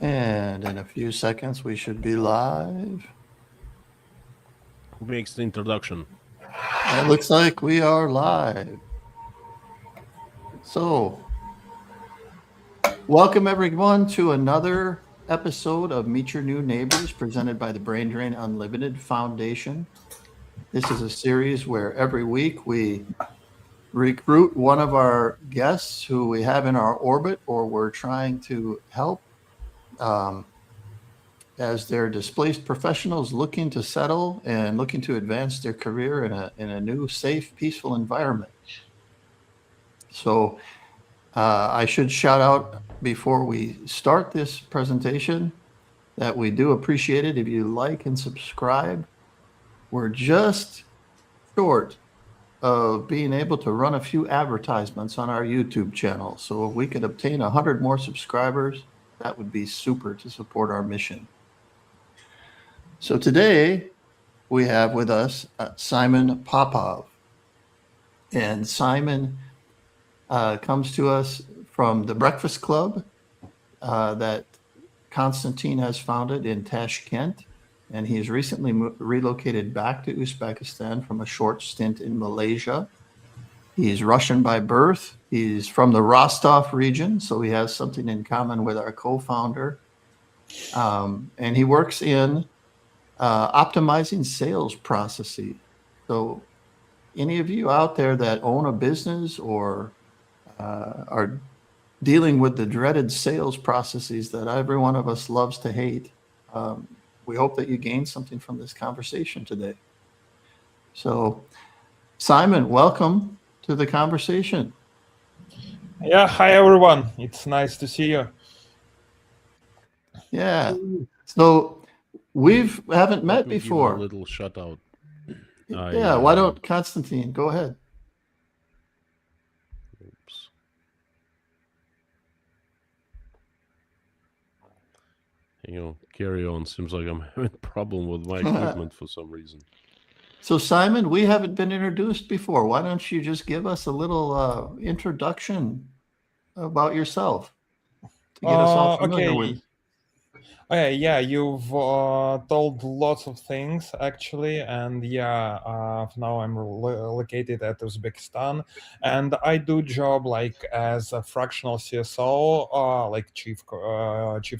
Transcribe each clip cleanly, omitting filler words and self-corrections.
And in a few seconds, we should be live. Who makes the introduction? It looks like we are live. So, welcome everyone to another episode of Meet Your New Neighbors presented by the Brain Drain Unlimited Foundation. This is a series where every week we recruit one of our guests who we have in our orbit or we're trying to help as they're displaced professionals looking to settle and looking to advance their career in a new, safe, peaceful environment. So I should shout out before we start this presentation that we do appreciate it if you like and subscribe. We're just short of being able to run a few advertisements on our YouTube channel. So if we could obtain 100 more subscribers, that would be super to support our mission. So today we have with us Simon Popov. And Simon comes to us from the Breakfast Club that Konstantin has founded in Tashkent. And he's recently relocated back to Uzbekistan from a short stint in Malaysia. He's Russian by birth. He's from the Rostov region, so he has something in common with our co-founder. And he works in optimizing sales processes. So any of you out there that own a business or are dealing with the dreaded sales processes that every one of us loves to hate, we hope that you gain something from this conversation today. So, Simon, welcome to the conversation. Yeah, hi everyone. It's nice to see you. Yeah. So we haven't met before. Give a little shout out. Yeah. Why don't Konstantin go ahead? Oops. Carry on. Seems like I'm having a problem with my equipment for some reason. So, Simon, we haven't been introduced before. Why don't you just give us a little introduction about yourself to get us all familiar with? Okay, yeah, you've told lots of things actually, and now I'm located at Uzbekistan, and I do job like as a fractional CSO, like chief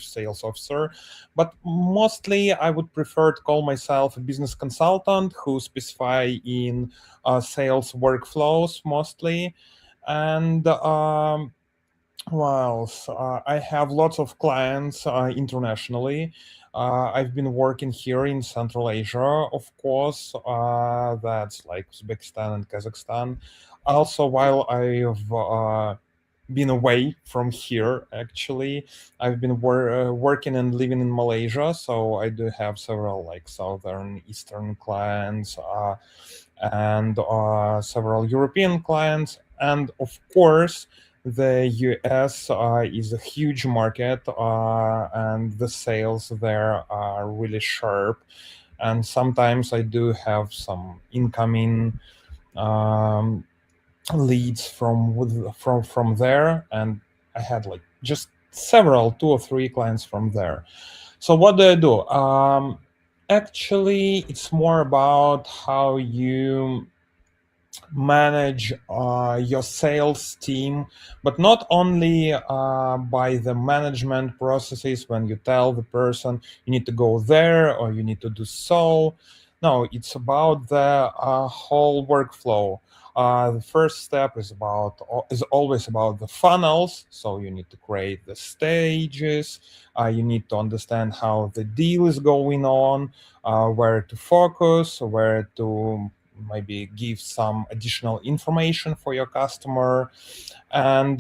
sales officer, but mostly I would prefer to call myself a business consultant who specify in sales workflows mostly, and I have lots of clients internationally. I've been working here in Central Asia, of course. That's like Uzbekistan and Kazakhstan. Also, while I've been away from here, actually, I've been working and living in Malaysia. So I do have several like Southern, Eastern clients and several European clients. And of course, the US is a huge market, and the sales there are really sharp. And sometimes I do have some incoming leads from there, and I had like just two or three clients from there. So what do I do? Actually, it's more about how you manage your sales team, but not only by the management processes when you tell the person you need to go there or you need to do so. No, it's about the whole workflow. The first step is always about the funnels. So you need to create the stages. You need to understand how the deal is going on, where to focus, where to maybe give some additional information for your customer, and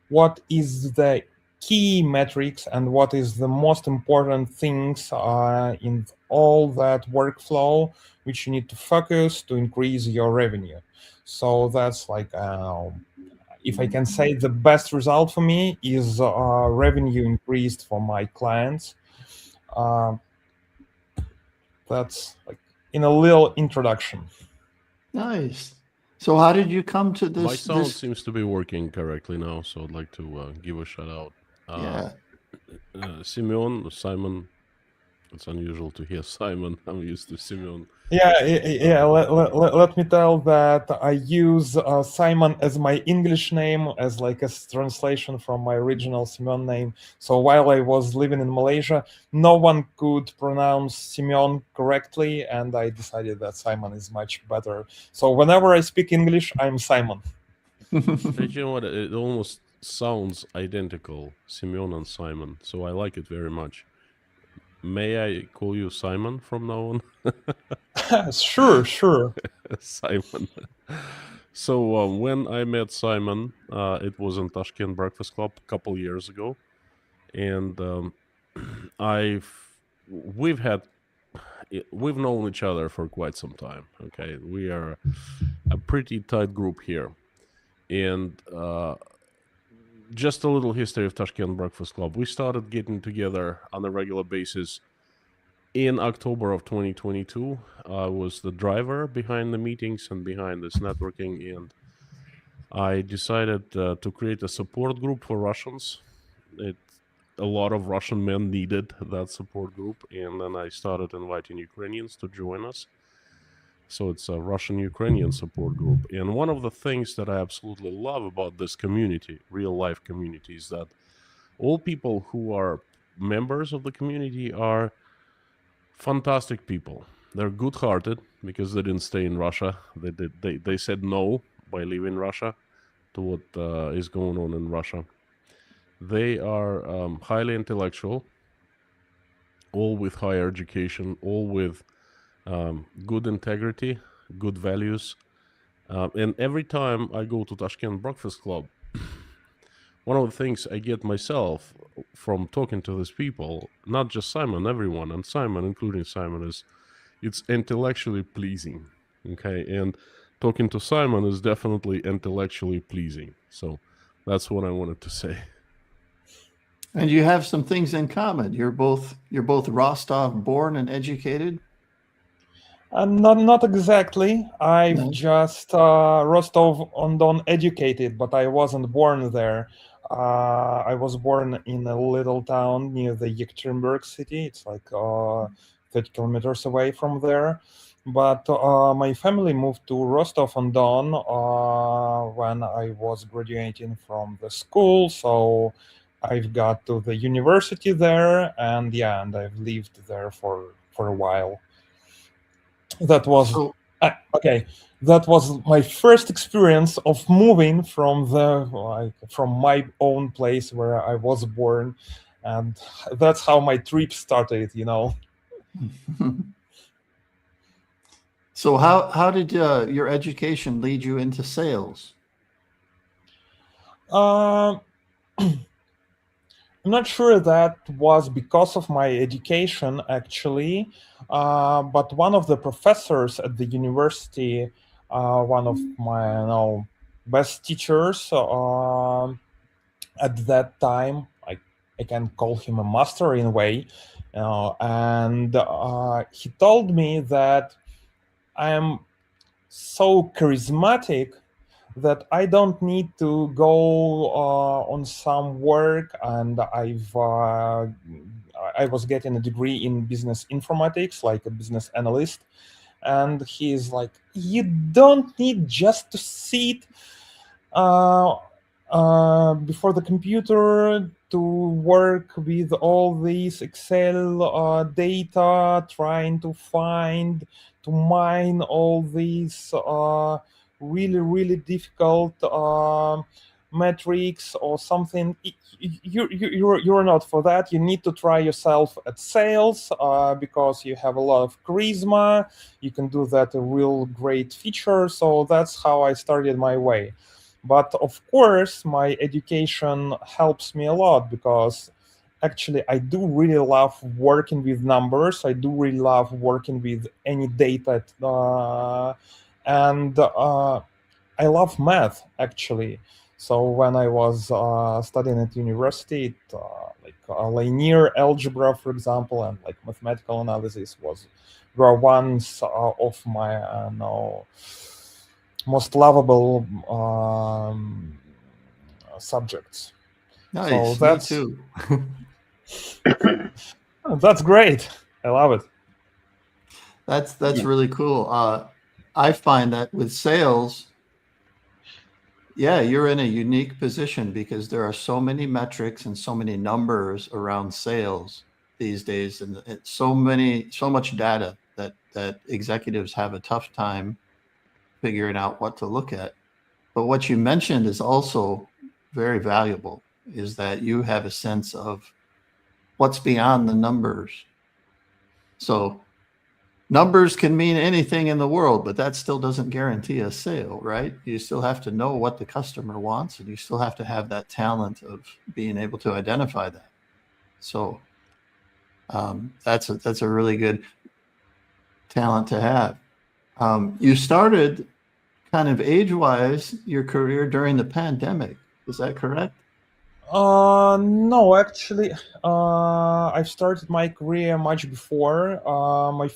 what is the key metrics and what is the most important things in all that workflow which you need to focus to increase your revenue. So that's like if I can say, the best result for me is revenue increased for my clients. That's like in a little introduction. Nice. So how did you come to this? My sound seems to be working correctly now, so I'd like to give a shout out. Yeah. Simeon, Simon. It's unusual to hear Simon. I'm used to Simeon. Yeah. Let me tell that I use Simon as my English name, as like a translation from my original Simeon name. So while I was living in Malaysia, no one could pronounce Simeon correctly, and I decided that Simon is much better. So whenever I speak English, I'm Simon. But you know what? It almost sounds identical, Simeon and Simon. So I like it very much. May I call you Simon from now on? Sure. Simon. So when I met Simon, it was in Tashkent Breakfast Club a couple years ago, and we've known each other for quite some time. Okay, we are a pretty tight group here, and just a little history of Tashkent Breakfast Club. We started getting together on a regular basis in October of 2022. I was the driver behind the meetings and behind this networking, and I decided to create a support group for Russians. A lot of Russian men needed that support group, and then I started inviting Ukrainians to join us. So it's a Russian-Ukrainian support group. And one of the things that I absolutely love about this community, real-life community, is that all people who are members of the community are fantastic people. They're good-hearted because they didn't stay in Russia. They said no by leaving Russia to what is going on in Russia. They are highly intellectual, all with higher education, all with good integrity, good values. And every time I go to Tashkent Breakfast Club, one of the things I get myself from talking to these people, not just Simon, everyone, and Simon, including Simon, is it's intellectually pleasing. Okay, and talking to Simon is definitely intellectually pleasing. So that's what I wanted to say. And you have some things in common. You're both Rostov born and educated. Not exactly. I've No. just Rostov-on-Don educated, but I wasn't born there. I was born in a little town near the Yekaterinburg city. It's like 30 kilometers away from there. But my family moved to Rostov-on-Don when I was graduating from the school. So I've got to the university there, and I've lived there for a while. That was So okay. That was my first experience of moving from from my own place where I was born, and that's how my trip started. So how did your education lead you into sales? Uh, I'm not sure that was because of my education, actually, but one of the professors at the university, one of my best teachers at that time, I can call him a master in a way, and he told me that I am so charismatic that I don't need to go on some work, and I was getting a degree in business informatics, like a business analyst, and he's like, you don't need just to sit before the computer to work with all these Excel data, trying to mine all these really difficult metrics or something. You're not for that. You need to try yourself at sales because you have a lot of charisma. You can do that a real great feature. So that's how I started my way. But of course, my education helps me a lot because actually I do really love working with numbers. I do really love working with any data, and I love math, actually. So when I was studying at university, like linear algebra, for example, and like mathematical analysis were ones of my most lovable subjects. Nice, So me that's too. That's great. I love it. That's really cool. I find that with sales, yeah, you're in a unique position because there are so many metrics and so many numbers around sales these days, and it's so much data that executives have a tough time figuring out what to look at. But what you mentioned is also very valuable, is that you have a sense of what's beyond the numbers. So numbers can mean anything in the world, but that still doesn't guarantee a sale, right? You still have to know what the customer wants, and you still have to have that talent of being able to identify that. So that's a really good talent to have. You started kind of age-wise your career during the pandemic. Is that correct? No, actually, I've started my career much before. My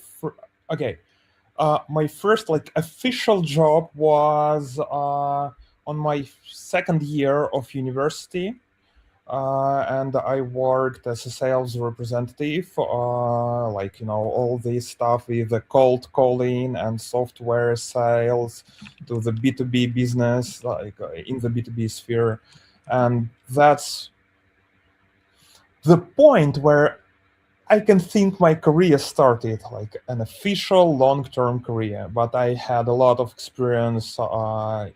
first like official job was on my second year of university, and I worked as a sales representative. All this stuff with the cold calling and software sales to the B2B business, in the B2B sphere. And that's the point where I can think my career started, like an official long-term career. But I had a lot of experience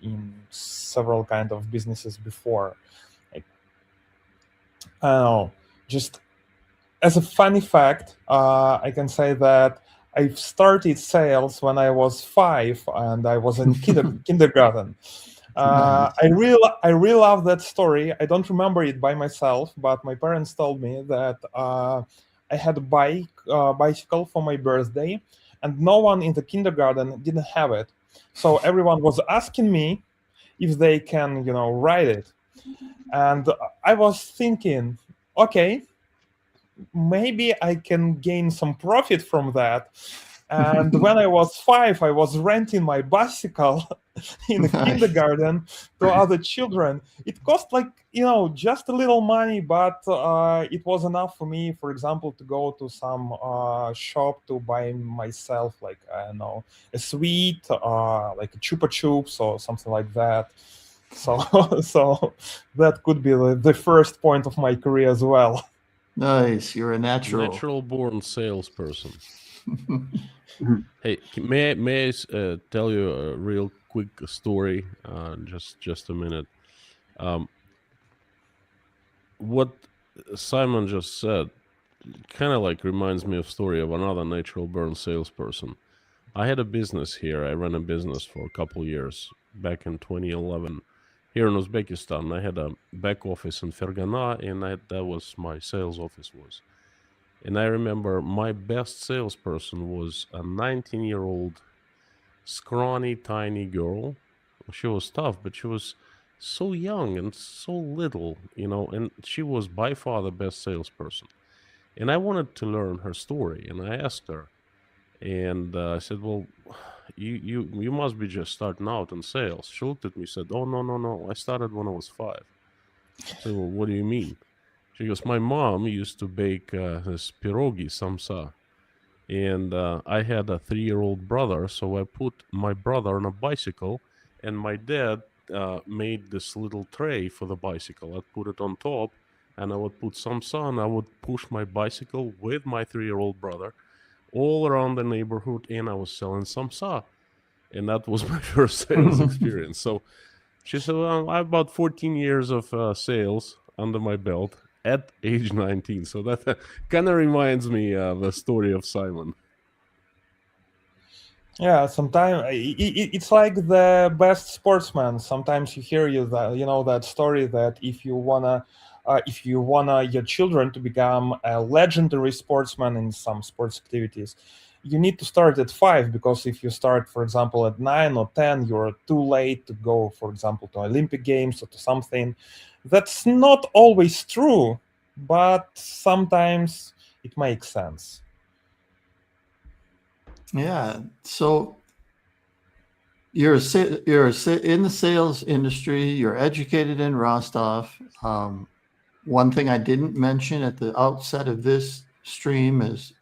in several kind of businesses before. Like, I don't know, just as a funny fact, I can say that I started sales when I was 5 and I was in kindergarten. Nice. I really love that story. I don't remember it by myself, but my parents told me that I had a bicycle for my birthday, and no one in the kindergarten didn't have it. So everyone was asking me if they can, ride it. And I was thinking, okay, maybe I can gain some profit from that. And when I was 5, I was renting my bicycle in a Nice. kindergarten to other children. It cost just a little money, but it was enough for me, for example, to go to some shop to buy myself, like, I don't know, a sweet, like a Chupa Chups or something like that. So, so that could be the first point of my career as well. Nice. You're a natural. Natural born salesperson. Hey, may I tell you a real quick story? Just a minute. What Simon just said kind of like reminds me of story of another natural born salesperson. I had a business here. I ran a business for a couple years back in 2011 here in Uzbekistan. I had a back office in Fergana, and that was my sales office was. And I remember my best salesperson was a 19-year-old scrawny, tiny girl. She was tough, but she was so young and so little, and she was by far the best salesperson. And I wanted to learn her story, and I asked her, and I said, "Well, you must be just starting out in sales." She looked at me and said, "Oh, no, I started when I was 5." I said, "Well, what do you mean?" She goes, "My mom used to bake this pierogi, samsa, and I had a 3-year-old brother, so I put my brother on a bicycle, and my dad made this little tray for the bicycle. I'd put it on top, and I would put samsa, and I would push my bicycle with my 3-year-old brother all around the neighborhood, and I was selling samsa." And that was my first sales experience. So she said, "Well, I have about 14 years of sales under my belt at age 19." So that kind of reminds me of the story of Simon. Yeah, sometimes it's like the best sportsman. Sometimes you hear that story that if you wanna your children to become a legendary sportsman in some sports activities, you need to start at 5, because if you start, for example, at 9 or 10, you're too late to go, for example, to Olympic Games or to something. That's not always true, but sometimes it makes sense. Yeah. So you're in the sales industry. You're educated in Rostov. one thing I didn't mention at the outset of this stream is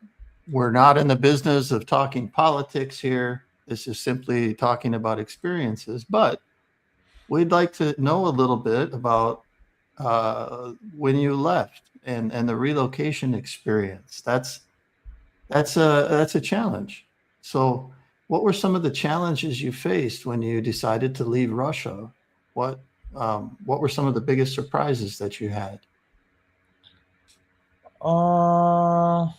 we're not in the business of talking politics here. This is simply talking about experiences, but we'd like to know a little bit about when you left and the relocation experience. That's a challenge. So, what were some of the challenges you faced when you decided to leave Russia? What were some of the biggest surprises that you had? I'm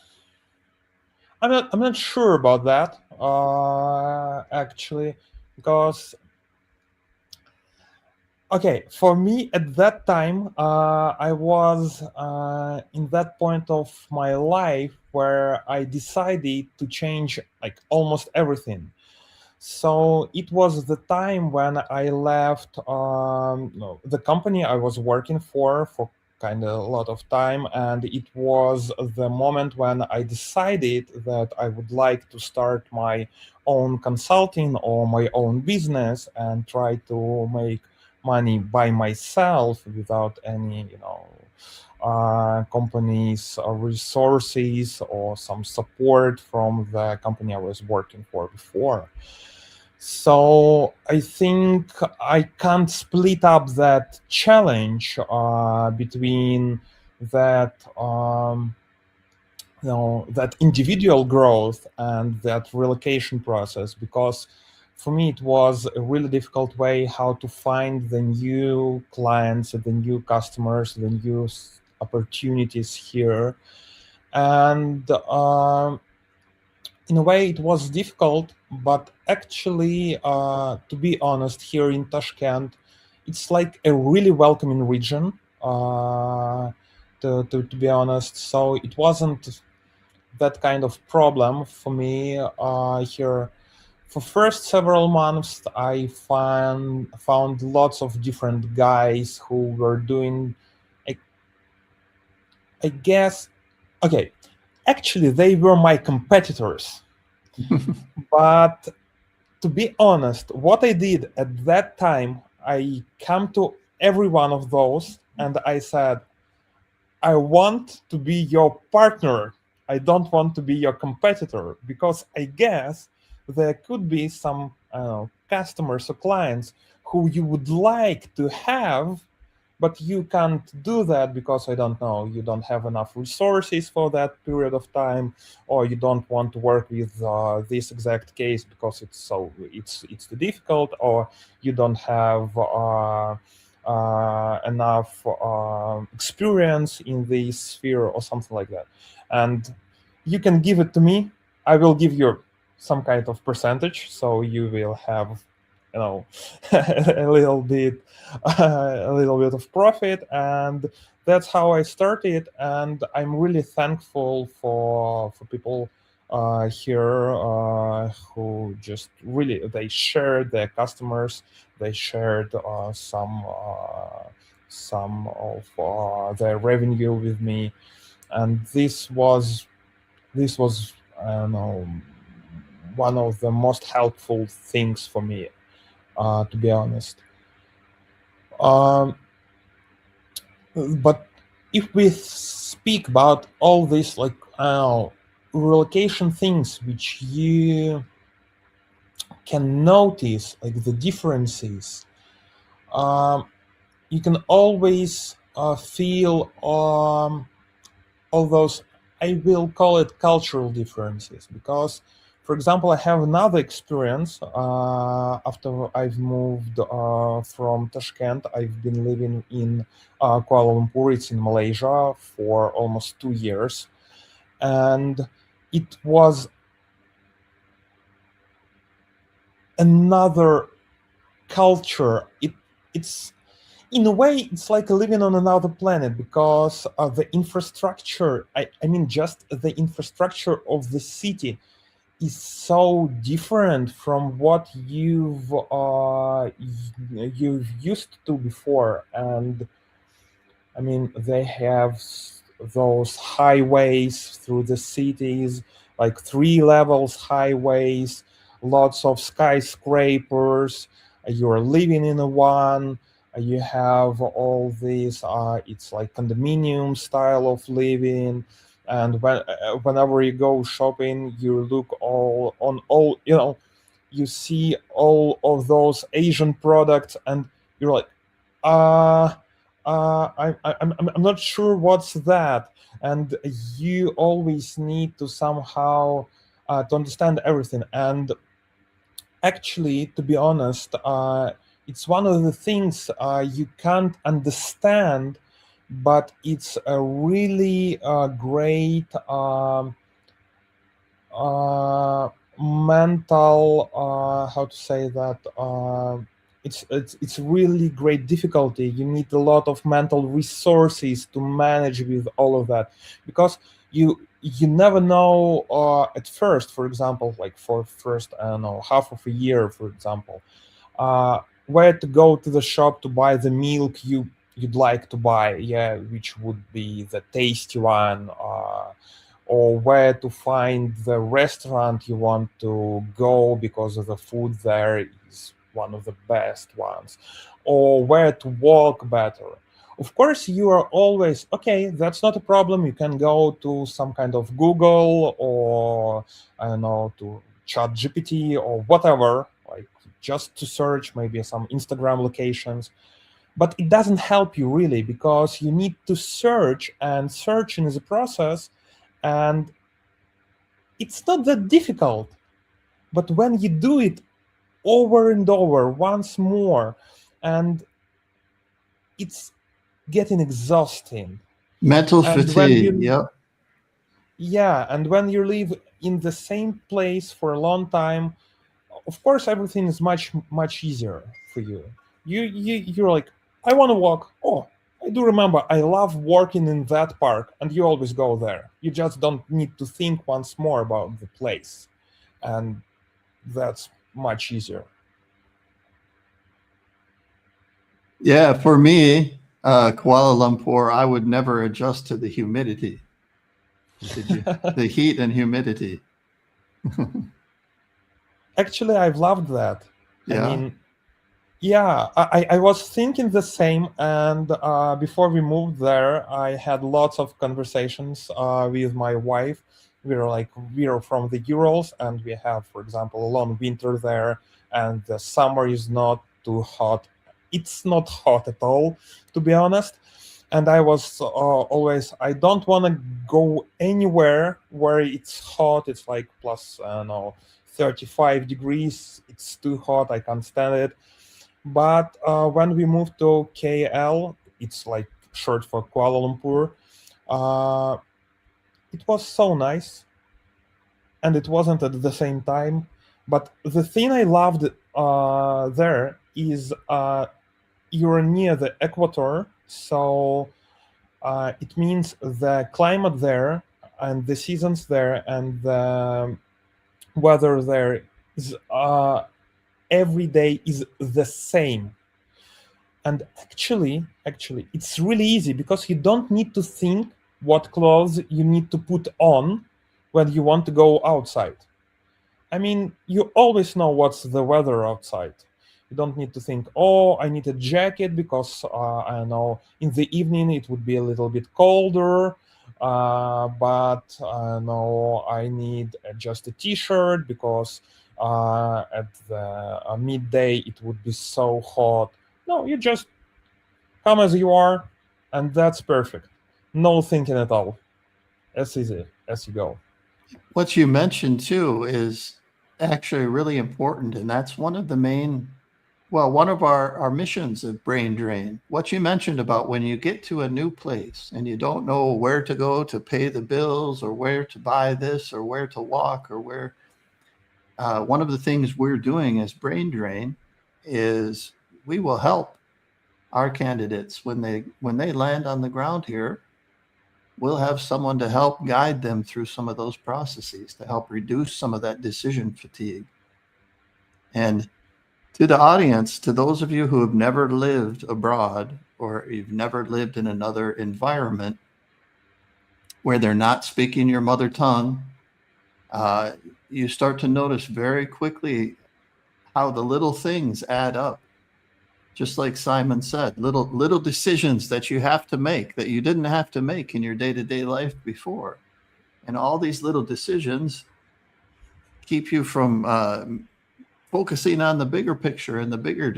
not sure about that actually, because okay, for me at that time, I was in that point of my life where I decided to change like almost everything. So it was the time when I left the company I was working for kind of a lot of time, and it was the moment when I decided that I would like to start my own consulting or my own business and try to make money by myself without any companies or resources or some support from the company I was working for before. So I think I can't split up that challenge between that that individual growth and that relocation process, because for me it was a really difficult way how to find the new clients, the new customers, the new opportunities here. And in a way it was difficult, but actually to be honest, here in Tashkent it's like a really welcoming region, to be honest. So it wasn't that kind of problem for me here. For first several months I found lots of different guys who were doing I guess okay, actually they were my competitors. But to be honest, what I did at that time, I come to every one of those and I said, I want to be your partner. I don't want to be your competitor, because I guess there could be some customers or clients who you would like to have, but you can't do that because I don't know, you don't have enough resources for that period of time, or you don't want to work with this exact case because it's too difficult, or you don't have enough experience in this sphere or something like that. And you can give it to me. I will give you some kind of percentage, so you will have a little bit of profit. And that's how I started, and I'm really thankful for people here who just really, they shared their customers, they shared some of their revenue with me, and this was I don't know, one of the most helpful things for me, to be honest. But if we speak about all this, like relocation things, which you can notice, like the differences, you can always feel all those, I will call it cultural differences, because, for example, I have another experience. After I've moved from Tashkent, I've been living in Kuala Lumpur, it's in Malaysia, for almost 2 years. And it was another culture. It's in a way, it's like living on another planet, because the infrastructure, I mean, just the infrastructure of the city is so different from what you've used to before. And I mean, they have those highways through the cities, like 3 levels highways, lots of skyscrapers. You're living in a one. You have all these, it's like condominium style of living. And whenever you go shopping, you look all, you see all of those Asian products, and you're like, I'm not sure what's that. And you always need to somehow to understand everything. And actually, to be honest, it's one of the things you can't understand, but it's a really great mental, how to say that, it's really great difficulty. You need a lot of mental resources to manage with all of that, because you never know at first, for example, like for first, I don't know, half of a year, for example, where to go to the shop to buy the milk you'd like to buy, which would be the tasty one, or where to find the restaurant you want to go because of the food there is one of the best ones, or where to walk better. Of course, you are always, okay, that's not a problem. You can go to some kind of Google, or I don't know, to Chat GPT or whatever, like just to search maybe some Instagram locations. But it doesn't help you really, because you need to search, and searching is a process, and it's not that difficult. But when you do it over and over once more, and it's getting exhausting. Mental And when fatigue. you Yep. and when you live in the same place for a long time, of course everything is much easier for you. You're like, I want to walk. Oh, I do remember, I love walking in that park, and you always go there. You just don't need to think once more about the place, and that's much easier. Yeah, for me, Kuala Lumpur, I would never adjust to the humidity. Did you? The heat and humidity. Actually, I've loved that. I Yeah. mean, yeah, I was thinking the same, and before we moved there, I had lots of conversations with my wife. We're from the Urals, and we have, for example, a long winter there, and the summer is not too hot. It's not hot at all, to be honest. And I was always, I don't want to go anywhere where it's hot. It's like plus, I don't know, 35 degrees. It's too hot. I can't stand it. But when we moved to KL, it's like short for Kuala Lumpur, uh, it was so nice, and it wasn't at the same time. But the thing I loved there is you're near the equator, so it means the climate there, and the seasons there, and the weather there is every day is the same. And actually, it's really easy, because you don't need to think what clothes you need to put on when you want to go outside. I mean, you always know what's the weather outside. You don't need to think, oh, I need a jacket because I don't know, in the evening it would be a little bit colder, but no, I need just a t-shirt because at the midday it would be so hot. No, you just come as you are, and that's perfect. No thinking at all. As easy as you go. What you mentioned too is actually really important, and that's one of the main, well, one of our missions of Brain Drain. What you mentioned about when you get to a new place and you don't know where to go to pay the bills, or where to buy this, or where to walk, or where. One of the things we're doing as Brain Drain is we will help our candidates when they land on the ground here. We'll have someone to help guide them through some of those processes to help reduce some of that decision fatigue. And to the audience, to those of you who have never lived abroad, or you've never lived in another environment where they're not speaking your mother tongue, you start to notice very quickly how the little things add up. just like Simon said, little decisions that you have to make that you didn't have to make in your day-to-day life before. And all these little decisions keep you from focusing on the bigger picture and the bigger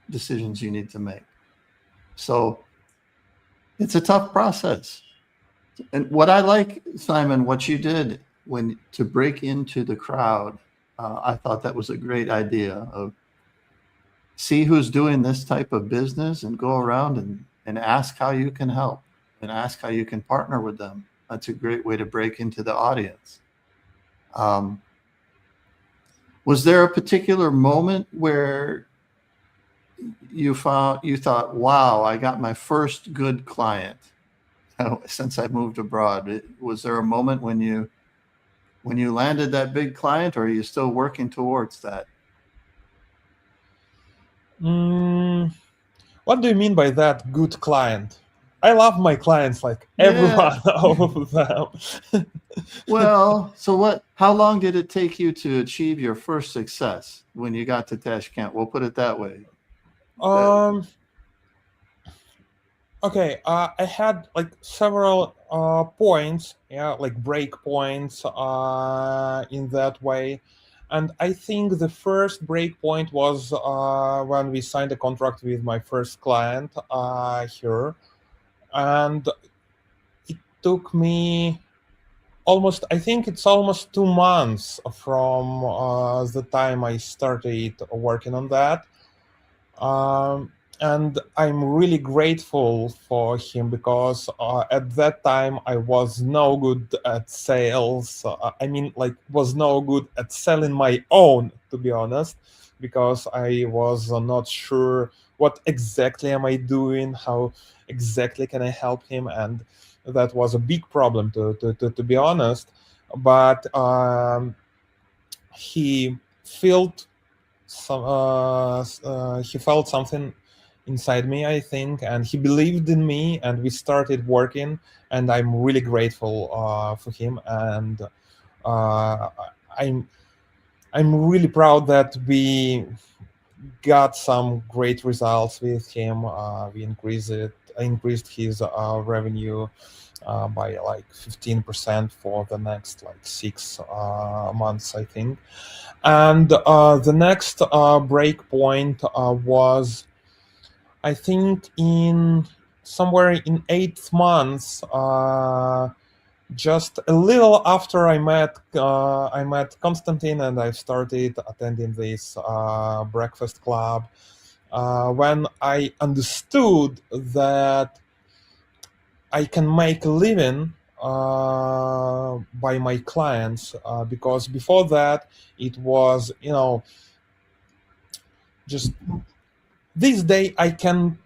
decisions you need to make. So it's a tough process. And what I like, Simon, what you did to break into the crowd, I thought that was a great idea of see who's doing this type of business and go around and ask how you can help and ask how you can partner with them. That's a great way to break into the audience. Was there a particular moment where you thought, wow, I got my first good client since I moved abroad? Was there a moment when you landed that big client, or are you still working towards that? What do you mean by that, good client? I love my clients, like everyone, all of them. Well, so how long did it take you to achieve your first success when you got to Tashkent? We'll put it that way. Okay, I had like several points, like break points in that way. And I think the first break point was when we signed a contract with my first client here. And it took me I think it's almost 2 months from the time I started working on that. And I'm really grateful for him because at that time I was no good at sales. Was no good at selling my own, to be honest, because I was not sure what exactly am I doing, how exactly can I help him, and that was a big problem to be honest. But he felt something inside me, I think, and he believed in me, and we started working, and I'm really grateful for him. And I'm really proud that we got some great results with him. We increased his revenue by like 15% for the next like 6 months, I think. And the next break point was, I think, in somewhere in 8 months, just a little after I met Konstantin, and I started attending this breakfast club, when I understood that I can make a living by my clients, because before that it was, just this day I can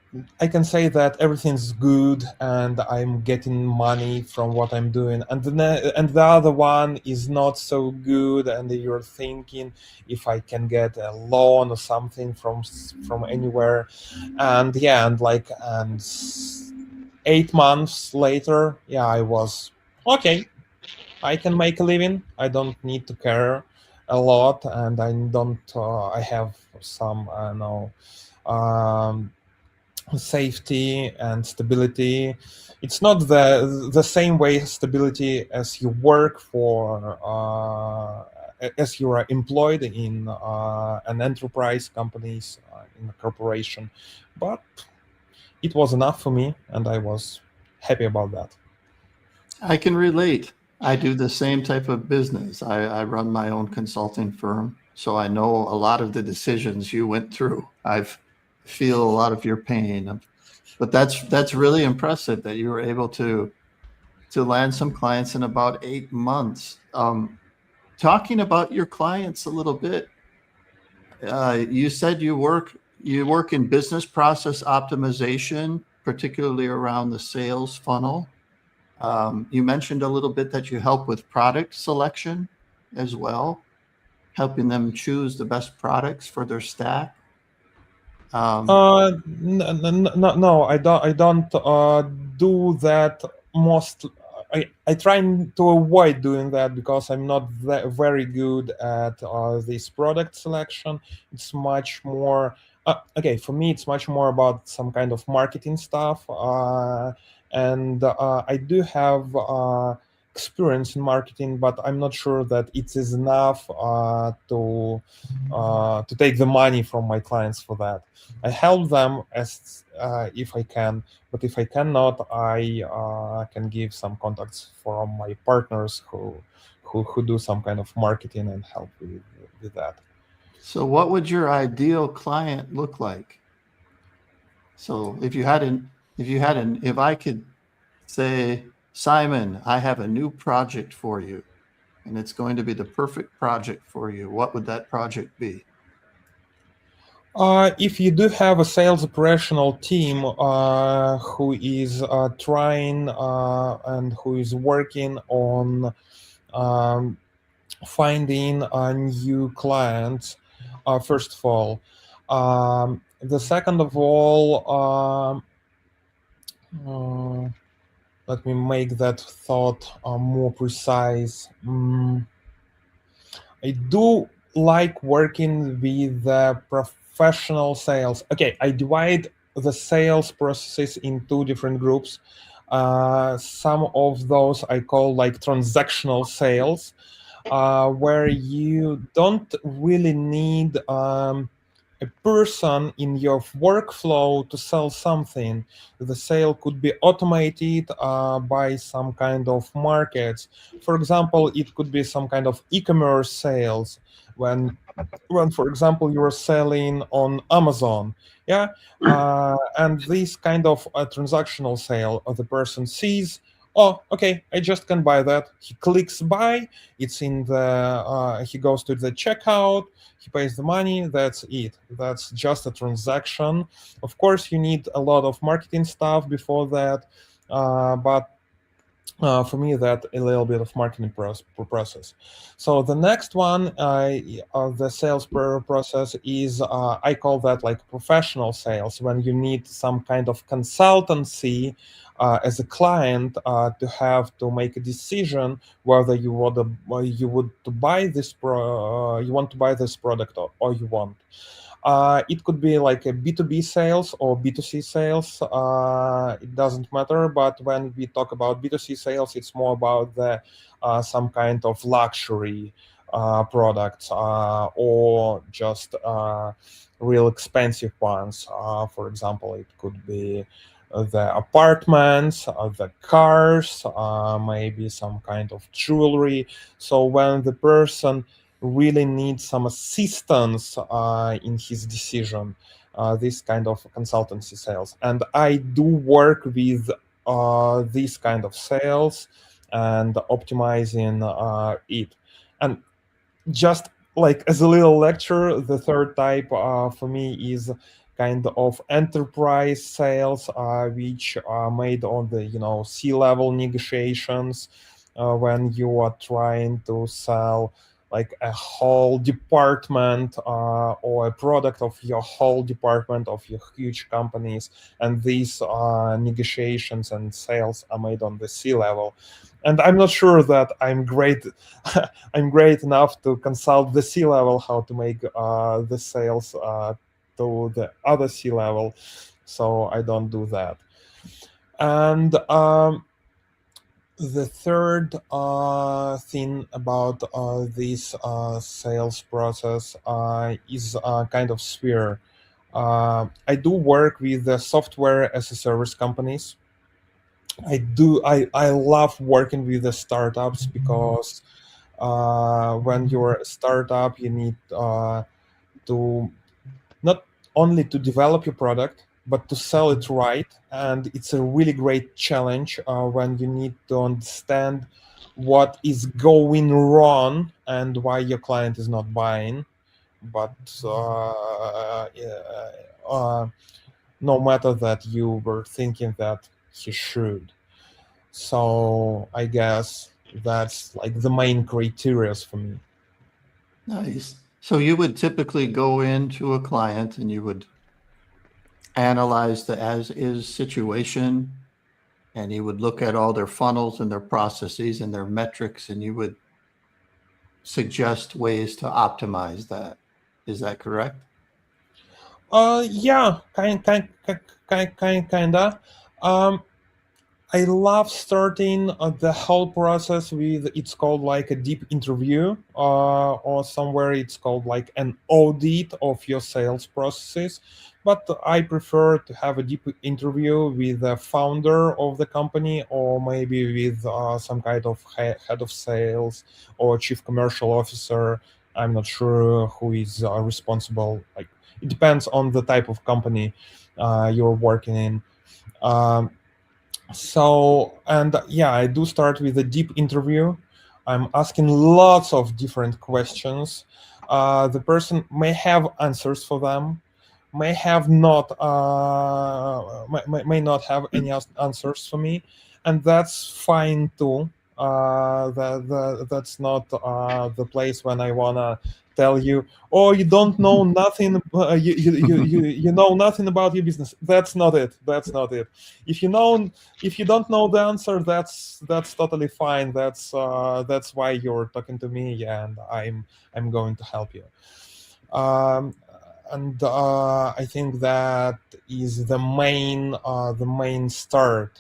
say that everything's good and I'm getting money from what I'm doing, and the other one is not so good, and you're thinking if I can get a loan or something from anywhere. And 8 months later, I was okay. I can make a living. I don't need to care a lot, and I have some safety and stability. It's not the same way stability as you work for as you are employed in an enterprise companies, in a corporation, but it was enough for me, and I was happy about that. I can relate. I do the same type of business. I run my own consulting firm, so I know a lot of the decisions you went through. I feel a lot of your pain, but that's really impressive that you were able to land some clients in about 8 months. Talking about your clients a little bit, you said you work in business process optimization, particularly around the sales funnel. You mentioned a little bit that you help with product selection as well, helping them choose the best products for their stack. No, I don't do that. I try to avoid doing that because I'm not very good at this product selection. It's much more Okay, for me, it's much more about some kind of marketing stuff, and I do have experience in marketing, but I'm not sure that it is enough to take the money from my clients for that. I help them as if I can, but if I cannot, I can give some contacts from my partners who do some kind of marketing and help with that. So what would your ideal client look like? So if I could say, Simon, I have a new project for you, and it's going to be the perfect project for you, what would that project be? If you do have a sales operational team who is trying and who is working on finding new clients, first of all, the second of all, let me make that thought more precise. I do like working with the professional sales. Okay, I divide the sales processes in two different groups. Some of those I call like transactional sales, where you don't really need a person in your workflow to sell something. The sale could be automated by some kind of markets. For example, it could be some kind of e-commerce sales when for example you are selling on Amazon, yeah, and this kind of a transactional sale, the person sees, oh, okay, I just can buy that. He clicks buy. It's in the he goes to the checkout. He pays the money. That's it. That's just a transaction. Of course, you need a lot of marketing stuff before that, but for me, that a little bit of marketing process. So the next one, the sales process is, I call that like professional sales, when you need some kind of consultancy as a client to have to make a decision whether you want to buy this you want to buy this product or you won't. It could be like a B2B sales or B2C sales. It doesn't matter. But when we talk about B2C sales, it's more about the some kind of luxury products or just real expensive ones. For example, it could be the apartments, the cars, maybe some kind of jewelry. So when the person really needs some assistance in his decision, this kind of consultancy sales. And I do work with this kind of sales and optimizing it. And just like as a little lecture, the third type for me is kind of enterprise sales, which are made on the C-level negotiations, when you are trying to sell like a whole department or a product of your whole department of your huge companies, and these negotiations and sales are made on the C-level. And I'm not sure that I'm great I'm great enough to consult the C-level how to make the sales to the other C-level, so I don't do that. And the third thing about this sales process is kind of sphere. I do work with the software as a service companies. I love working with the startups because when you're a startup, you need to not only to develop your product, but to sell it right. And it's a really great challenge when you need to understand what is going wrong and why your client is not buying. But no matter that you were thinking that he should. So I guess that's like the main criteria for me. Nice. So you would typically go into a client and you would analyze the as-is situation, and you would look at all their funnels and their processes and their metrics, and you would suggest ways to optimize that. Is that correct? Yeah, kinda. I love starting the whole process with, it's called like a deep interview, or somewhere it's called like an audit of your sales processes. But I prefer to have a deep interview with the founder of the company, or maybe with some kind of head of sales or chief commercial officer. I'm not sure who is responsible. Like, it depends on the type of company you're working in. Um, so, and yeah, I do start with a deep interview. I'm asking lots of different questions. The person may have answers for them, may have not, may not have any answers for me, and that's fine too. That's not the place when I wanna tell you, oh, you don't know nothing, you know nothing about your business. That's not it. That's not it. If you know, if you don't know the answer, that's totally fine. That's why you're talking to me, and I'm going to help you. Um, and I think that is the main start,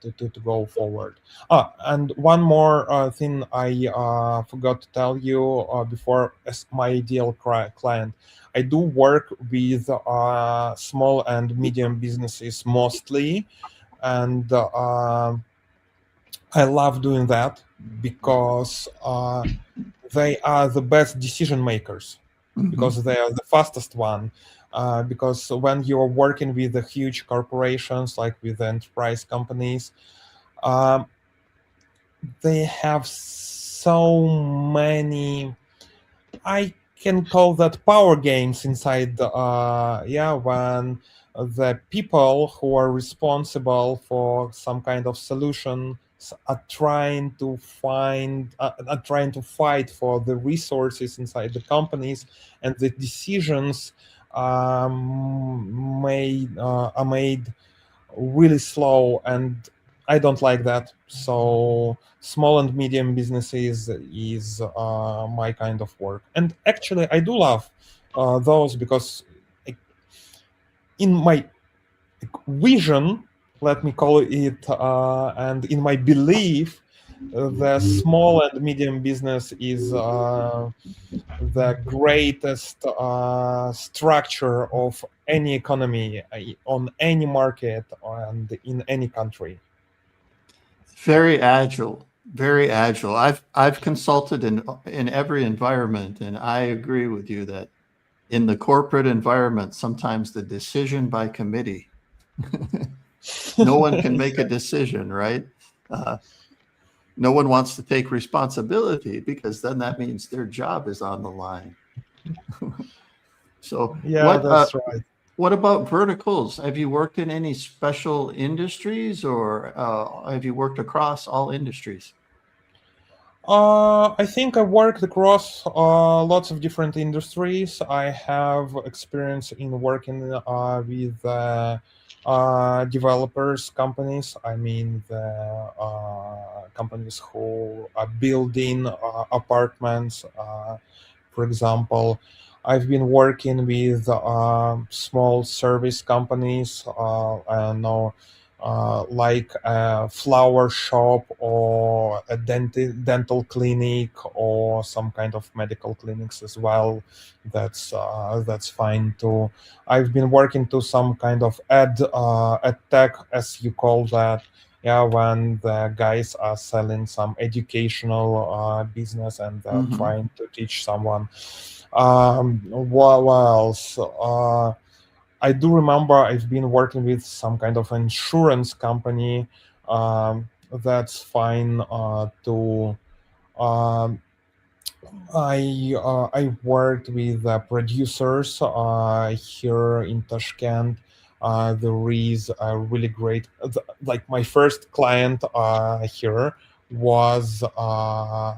to go forward. And one more thing I forgot to tell you before, as my ideal client. I do work with small and medium businesses mostly, and I love doing that because they are the best decision makers, because they are the fastest one. Because when you're working with the huge corporations, like with enterprise companies, um, they have so many, I can call that power games inside when the people who are responsible for some kind of solution are trying to are trying to fight for the resources inside the companies, and the decisions are made really slow, and I don't like that. So small and medium businesses is my kind of work, and actually I do love those, because in my vision, let me call it, and in my belief, the small and medium business is the greatest structure of any economy, on any market, and in any country. Very agile, very agile. I've consulted in every environment, and I agree with you that in the corporate environment, sometimes the decision by committee, no one can make a decision, right? No one wants to take responsibility, because then that means their job is on the line. So Yeah, that's right. what about verticals? Have you worked in any special industries, or have you worked across all industries? I think I worked across lots of different industries. I have experience in working with developers companies. I mean, the companies who are building apartments. For example, I've been working with small service companies. I don't know, like a flower shop, or a dental clinic, or some kind of medical clinics as well. That's fine too. I've been working to some kind of ad tech, as you call that. Yeah, when the guys are selling some educational business, and they're trying to teach someone. What else? I do remember I've been working with some kind of insurance company. That's fine too. Um, I worked with producers here in Tashkent. There is a really great, like my first client here was a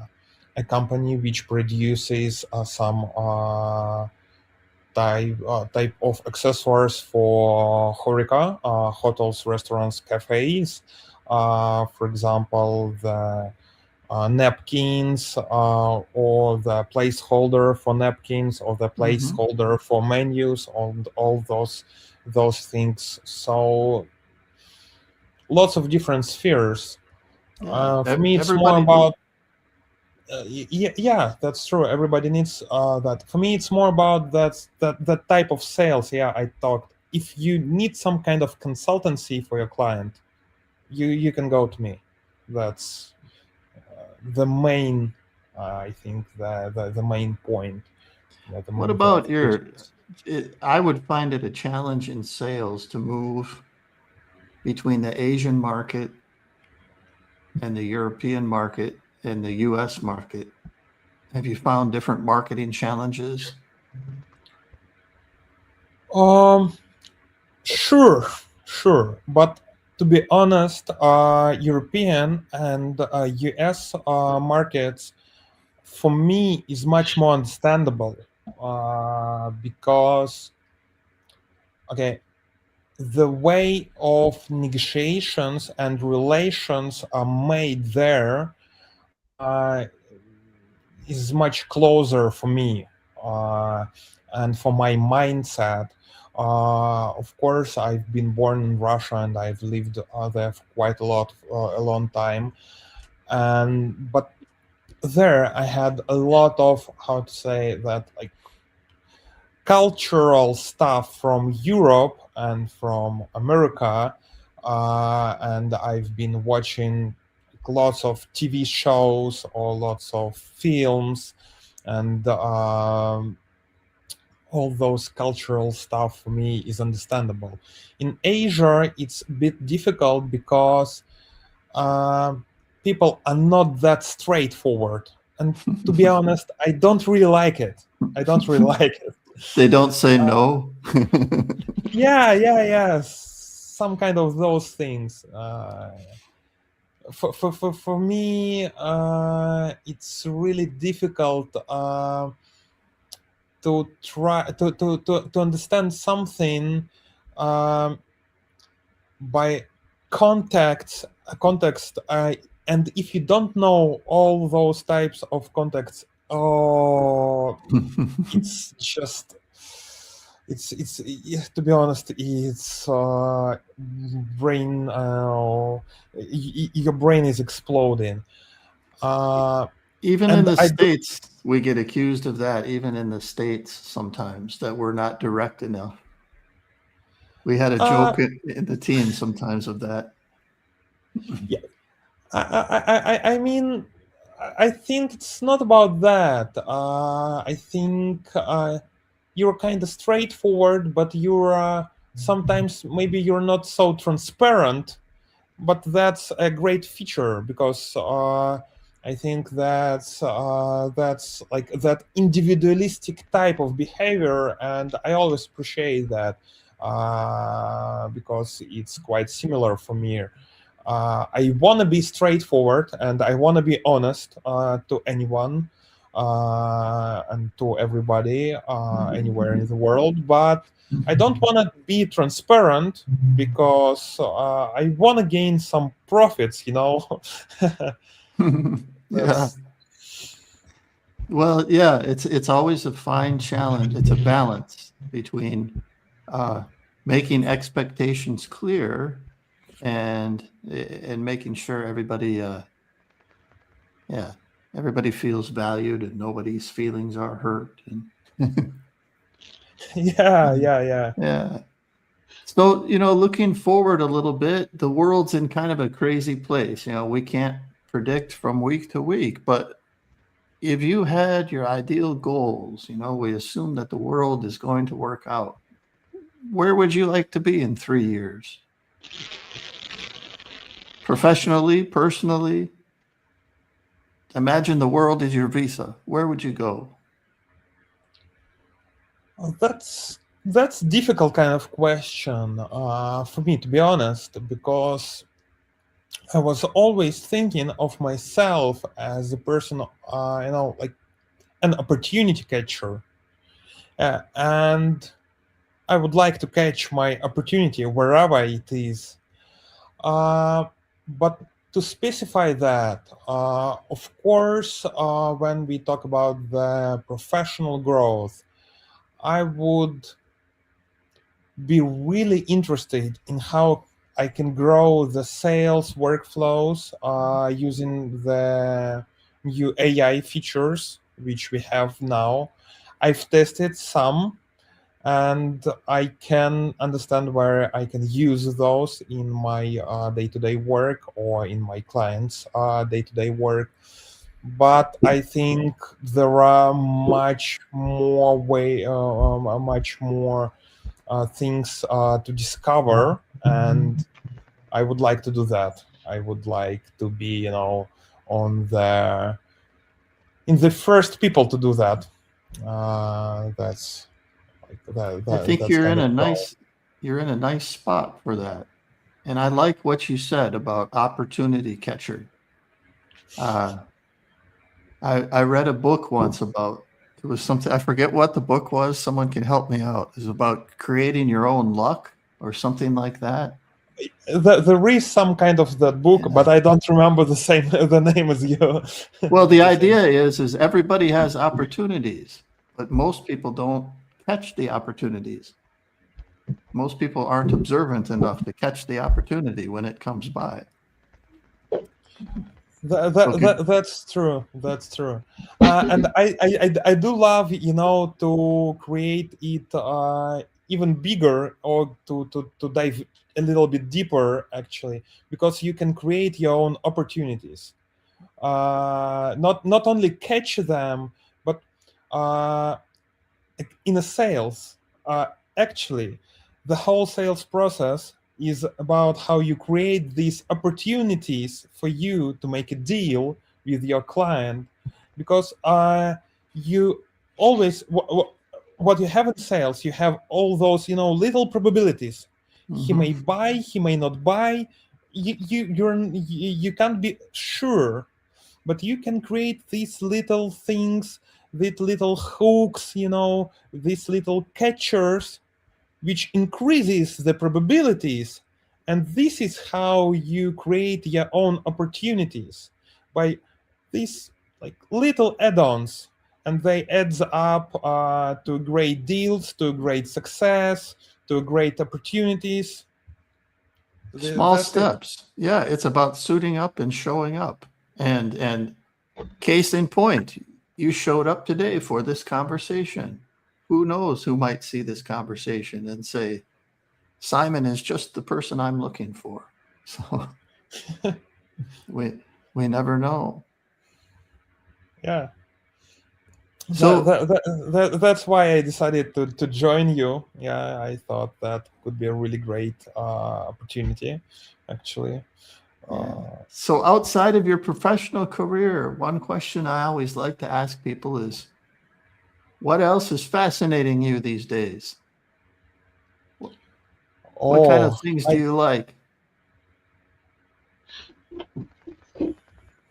company which produces some type of accessories for Horeca, hotels, restaurants, cafes. For example, the napkins, or the placeholder for napkins, or the placeholder for menus, and all those things. So lots of different spheres. For me, it's more about yeah, that's true. Everybody needs that. For me, it's more about that type of sales. Yeah, I talked. If you need some kind of consultancy for your client, you can go to me. That's the main, I think, the main point. What about I would find it a challenge in sales to move between the Asian market and the European market and the US market. Have you found different marketing challenges? Sure. But to be honest, European and US markets, for me, is much more understandable because, okay, the way of negotiations and relations are made there is much closer for me and for my mindset. Of course, I've been born in Russia and I've lived there for quite a long time. But there I had a lot of, how to say that, like, cultural stuff from Europe and from America, and I've been watching lots of TV shows or lots of films, and all those cultural stuff for me is understandable. In Asia, it's a bit difficult because people are not that straightforward, and to be honest, I don't really like it. They don't say no. Yeah. Some kind of those things. For me, it's really difficult to try to understand something by context. And if you don't know all those types of contexts, it's just to be honest, it's brain your brain is exploding. Even in the States, we get accused of that. Even in the States, sometimes, that we're not direct enough. We had a joke in the team sometimes of that. Yeah, I mean, I think it's not about that. I think you're kind of straightforward, but you're sometimes maybe you're not so transparent. But that's a great feature because I think that's like that individualistic type of behavior, and I always appreciate that because it's quite similar for me. I want to be straightforward and I want to be honest to anyone and to everybody anywhere in the world, but I don't want to be transparent because I want to gain some profits, Yeah. Well, yeah, it's always a fine challenge. It's a balance between making expectations clear and making sure everybody everybody feels valued and nobody's feelings are hurt. And Yeah. So, looking forward a little bit, the world's in kind of a crazy place. We can't predict from week to week, but if you had your ideal goals, we assume that the world is going to work out. Where would you like to be in 3 years? Professionally, personally? Imagine the world is your visa. Where would you go? That's difficult kind of question for me, to be honest, because I was always thinking of myself as a person, like an opportunity catcher, and I would like to catch my opportunity wherever it is. But to specify that, of course, when we talk about the professional growth, I would be really interested in how I can grow the sales workflows using the new AI features which we have now. I've tested some, and I can understand where I can use those in my day-to-day work or in my clients' day-to-day work. But I think there are much more things to discover, and I would like to do that. I would like to be, on in the first people to do that. That's I think that's kind of goal. you're in a nice spot for that. And I like what you said about opportunity catcher. I read a book once about, it was something, I forget what the book was. Someone can help me out. It was about creating your own luck or something like that. There is some kind of that book, Yeah. but I don't remember the name as you. Well, the idea is everybody has opportunities, but most people don't catch the opportunities. Most people aren't observant enough to catch the opportunity when it comes by. That's true. That's true. And I do love, to create it even bigger, or to dive a little bit deeper, actually, because you can create your own opportunities. Not only catch them, but in a sales, actually, the whole sales process is about how you create these opportunities for you to make a deal with your client, because you always what you have in sales, you have all those little probabilities. He may buy, he may not buy. You can't be sure, but you can create these little things, these little hooks, these little catchers, which increases the probabilities. And this is how you create your own opportunities, by these like little add-ons, and they adds up to great deals, to great success, to great opportunities. Small That's it. steps. Yeah, it's about suiting up and showing up. And case in point, you showed up today for this conversation. Who knows who might see this conversation and say, Simon is just the person I'm looking for. So we never know. Yeah. So That's why I decided to join you. Yeah, I thought that could be a really great opportunity, actually. so outside of your professional career, one question I always like to ask people is, what else is fascinating you these days? What kind of things do you like? Do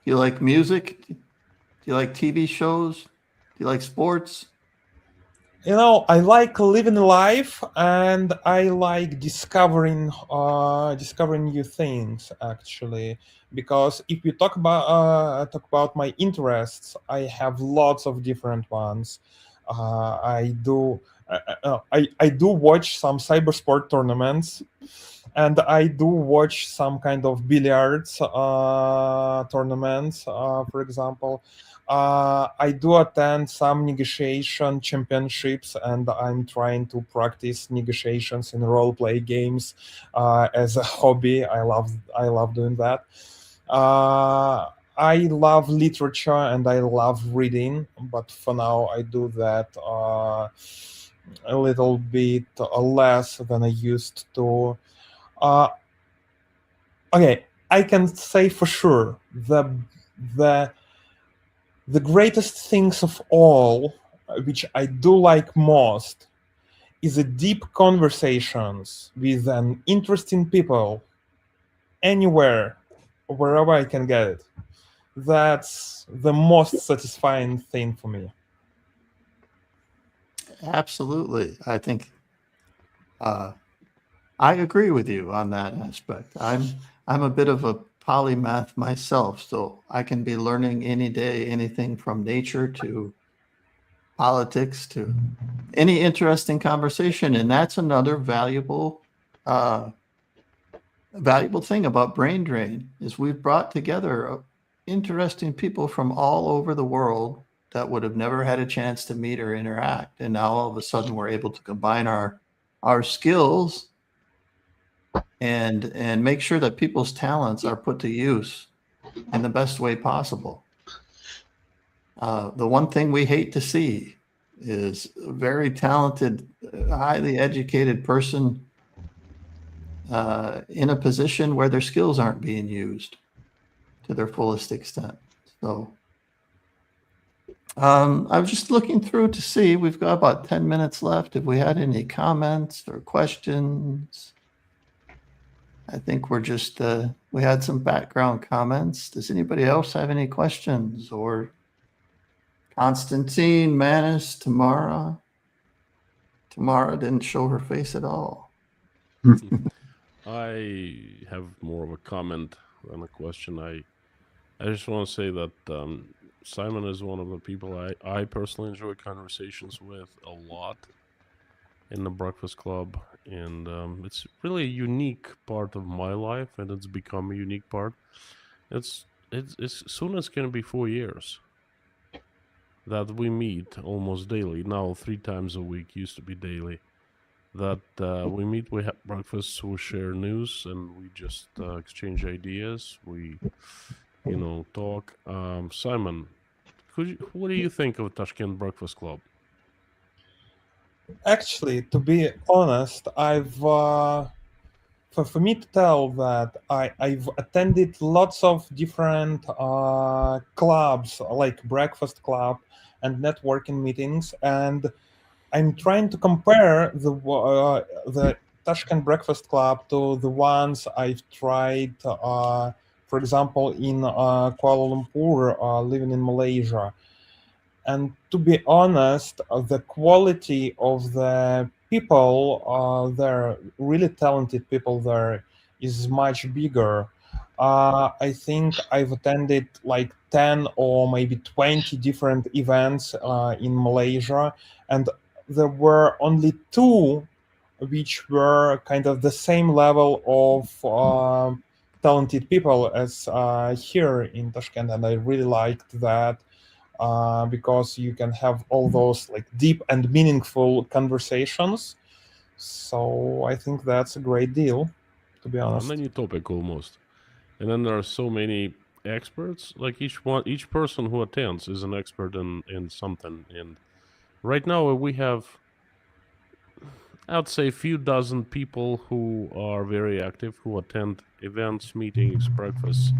you like music? Do you like TV shows? Do you like sports? I like living life, and I like discovering new things, actually. Because if you talk about my interests, I have lots of different ones. I do watch some cybersport tournaments, and I do watch some kind of billiards tournaments, for example. I do attend some negotiation championships, and I'm trying to practice negotiations in role-play games as a hobby. I love doing that. I love literature and I love reading, but for now I do that a little bit less than I used to. Okay, I can say for sure the greatest things of all, which I do like most, is a deep conversations with an interesting people, anywhere, wherever I can get it. That's the most satisfying thing for me. Absolutely. I think I agree with you on that aspect. I'm a bit of a polymath myself, so I can be learning any day, anything from nature to politics to any interesting conversation. And that's another valuable thing about Brain Drain is we've brought together interesting people from all over the world that would have never had a chance to meet or interact. And now all of a sudden we're able to combine our skills and make sure that people's talents are put to use in the best way possible. The one thing we hate to see is a very talented, highly educated person in a position where their skills aren't being used to their fullest extent. So I was just looking through to see, we've got about 10 minutes left. If we had any comments or questions, I think we're just, we had some background comments. Does anybody else have any questions? Or Constantine, Manis, Tamara? Tamara didn't show her face at all. I have more of a comment than a question. I just want to say that Simon is one of the people I personally enjoy conversations with a lot in the Breakfast Club, and it's really a unique part of my life, and it's become a unique part. It's soon as going to be 4 years that we meet almost daily. Now 3 times a week, used to be daily. That we meet, we have breakfast, we share news, and we just exchange ideas. We, talk. Simon, what do you think of Tashkent Breakfast Club? Actually, to be honest, I've for me to tell that I've attended lots of different clubs, like Breakfast Club and networking meetings, and I'm trying to compare the Tashkent Breakfast Club to the ones I've tried, for example, in Kuala Lumpur, living in Malaysia. And to be honest, the quality of the people there, really talented people there, is much bigger. I think I've attended like 10 or maybe 20 different events in Malaysia, and there were only 2 which were kind of the same level of talented people as here in Tashkent, and I really liked that. Because you can have all those like deep and meaningful conversations. So I think that's a great deal, to be honest. On a new topic almost. And then there are so many experts. Like each person who attends is an expert in something. And right now we have, I'd say, a few dozen people who are very active, who attend events, meetings, breakfasts.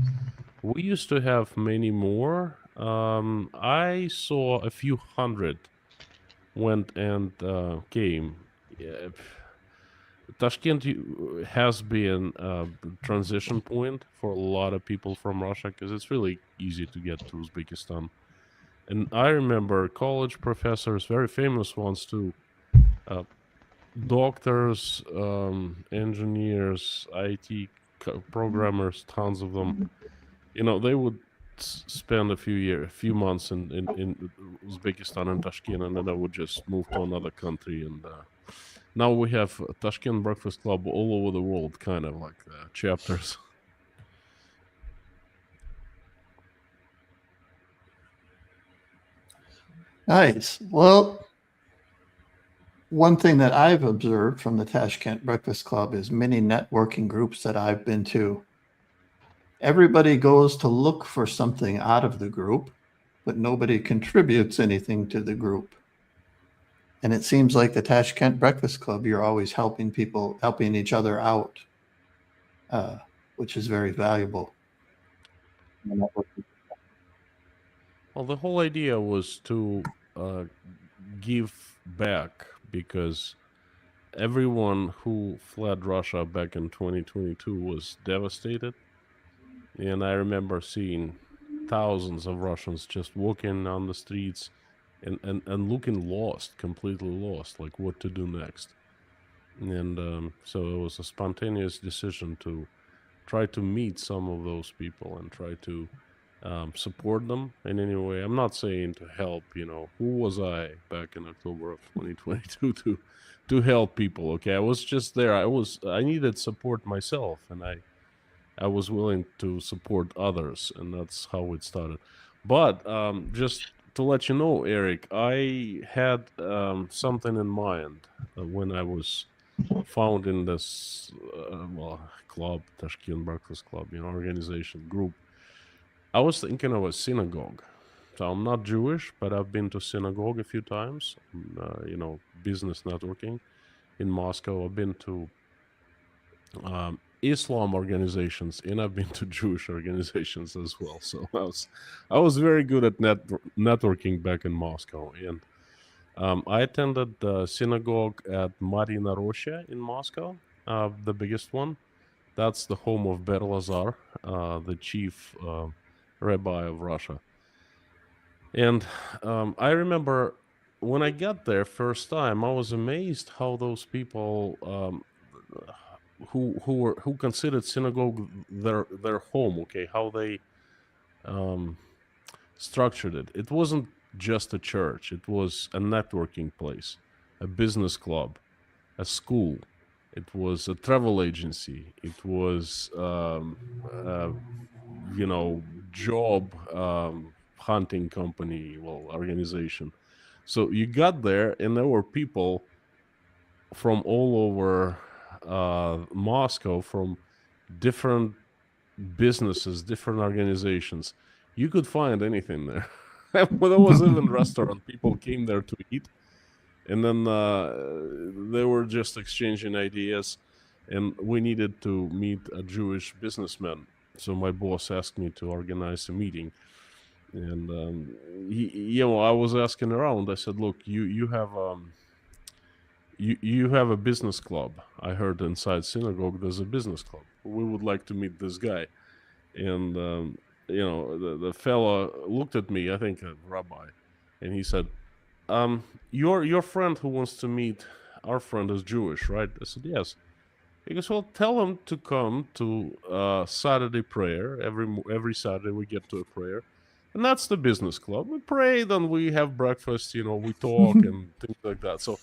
We used to have many more. I saw a few hundred went and came. Yeah, Tashkent has been a transition point for a lot of people from Russia because it's really easy to get to Uzbekistan. And I remember college professors, very famous ones too, doctors, engineers, IT programmers, tons of them. They would spend a few months in Uzbekistan and Tashkent, and then I would just move to another country. And now we have Tashkent Breakfast Club all over the world, kind of like chapters. Nice. Well, one thing that I've observed from the Tashkent Breakfast Club is many networking groups that I've been to. Everybody goes to look for something out of the group, but nobody contributes anything to the group. And it seems like the Tashkent Breakfast Club, you're always helping each other out, which is very valuable. Well, the whole idea was to give back because everyone who fled Russia back in 2022 was devastated. And I remember seeing thousands of Russians just walking on the streets and looking lost, completely lost, like what to do next. And so it was a spontaneous decision to try to meet some of those people and try to support them in any way. I'm not saying to help, who was I back in October of 2022 to help people? Okay, I was just there. I needed support myself, and I was willing to support others, and that's how it started. But just to let you know, Eric, I had something in mind when I was founding this club, Tashkent Breakfast Club, organization group. I was thinking of a synagogue. So I'm not Jewish, but I've been to synagogue a few times. Business networking in Moscow. I've been to Islam organizations, and I've been to Jewish organizations as well. So I was very good at networking back in Moscow, and I attended the synagogue at Marina Rosia in Moscow, the biggest one. That's the home of Ber Lazar, the chief rabbi of Russia. And I remember when I got there first time, I was amazed how those people who considered synagogue their home, okay, how they structured it. It wasn't just a church; it was a networking place, a business club, a school. It was a travel agency. It was job hunting company, organization. So you got there, and there were people from all over Moscow, from different businesses, different organizations. You could find anything there. Well, there was even restaurant. People came there to eat, and then they were just exchanging ideas. And we needed to meet a Jewish businessman. So my boss asked me to organize a meeting. And I was asking around. I said, "Look, you have you have a business club. I heard inside synagogue there's a business club. We would like to meet this guy." And the fella looked at me, I think a rabbi, and he said, your friend who wants to meet our friend is Jewish, right?" I said, "Yes." He goes, "Well, tell him to come to Saturday prayer. Every Saturday we get to a prayer. And that's the business club. We pray, then we have breakfast, we talk and things like that." So,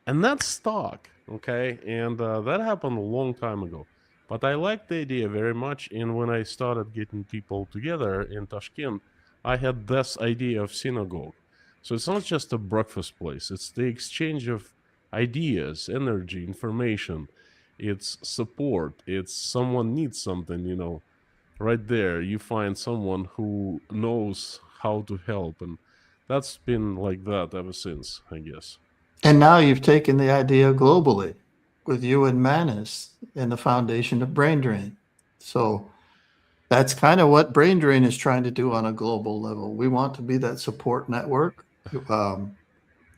and that's stuck, okay? And that happened a long time ago. But I liked the idea very much. And when I started getting people together in Tashkent, I had this idea of synagogue. So it's not just a breakfast place. It's the exchange of ideas, energy, information. It's support. It's someone needs something, right there. You find someone who knows how to help. And that's been like that ever since, I guess. And now you've taken the idea globally with you and Manis and the foundation of Brain Drain. So that's kind of what Brain Drain is trying to do on a global level. We want to be that support network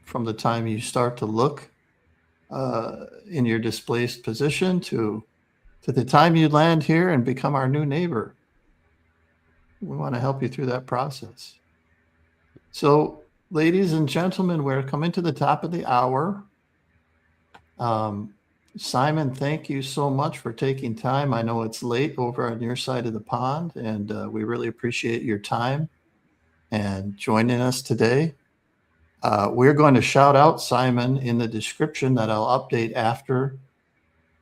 from the time you start to look in your displaced position to the time you land here and become our new neighbor. We want to help you through that process. So, ladies and gentlemen, we're coming to the top of the hour. Simon, thank you so much for taking time. I know it's late over on your side of the pond, and we really appreciate your time and joining us today. We're going to shout out Simon in the description that I'll update after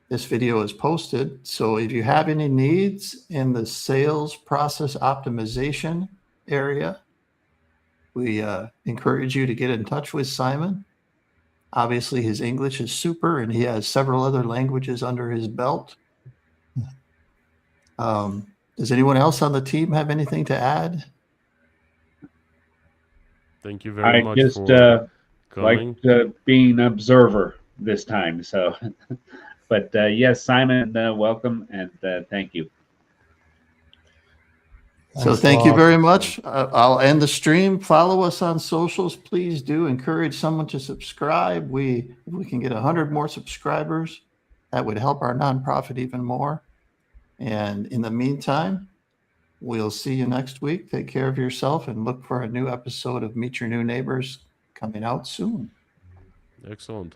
this video is posted. So if you have any needs in the sales process optimization area, we encourage you to get in touch with Simon. Obviously, his English is super, and he has several other languages under his belt. Does anyone else on the team have anything to add? Thank you very much just for coming. like being an observer this time. So, but yes, Simon, welcome and thank you. So thank you very much. I'll end the stream. Follow us on socials. Please do encourage someone to subscribe. If we can get 100 more subscribers, that would help our nonprofit even more. And in the meantime, we'll see you next week. Take care of yourself and look for a new episode of Meet Your New Neighbors coming out soon. Excellent.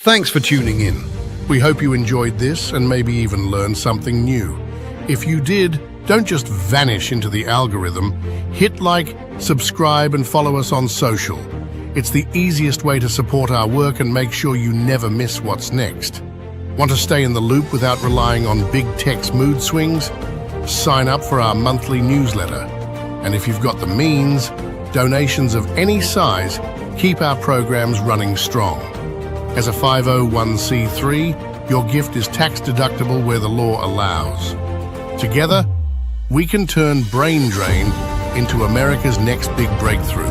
Thanks for tuning in. We hope you enjoyed this and maybe even learned something new. If you did, don't just vanish into the algorithm. Hit like, subscribe, and follow us on social. It's the easiest way to support our work and make sure you never miss what's next. Want to stay in the loop without relying on big tech's mood swings? Sign up for our monthly newsletter. And if you've got the means, donations of any size keep our programs running strong. As a 501c3, your gift is tax deductible where the law allows. Together, we can turn brain drain into America's next big breakthrough.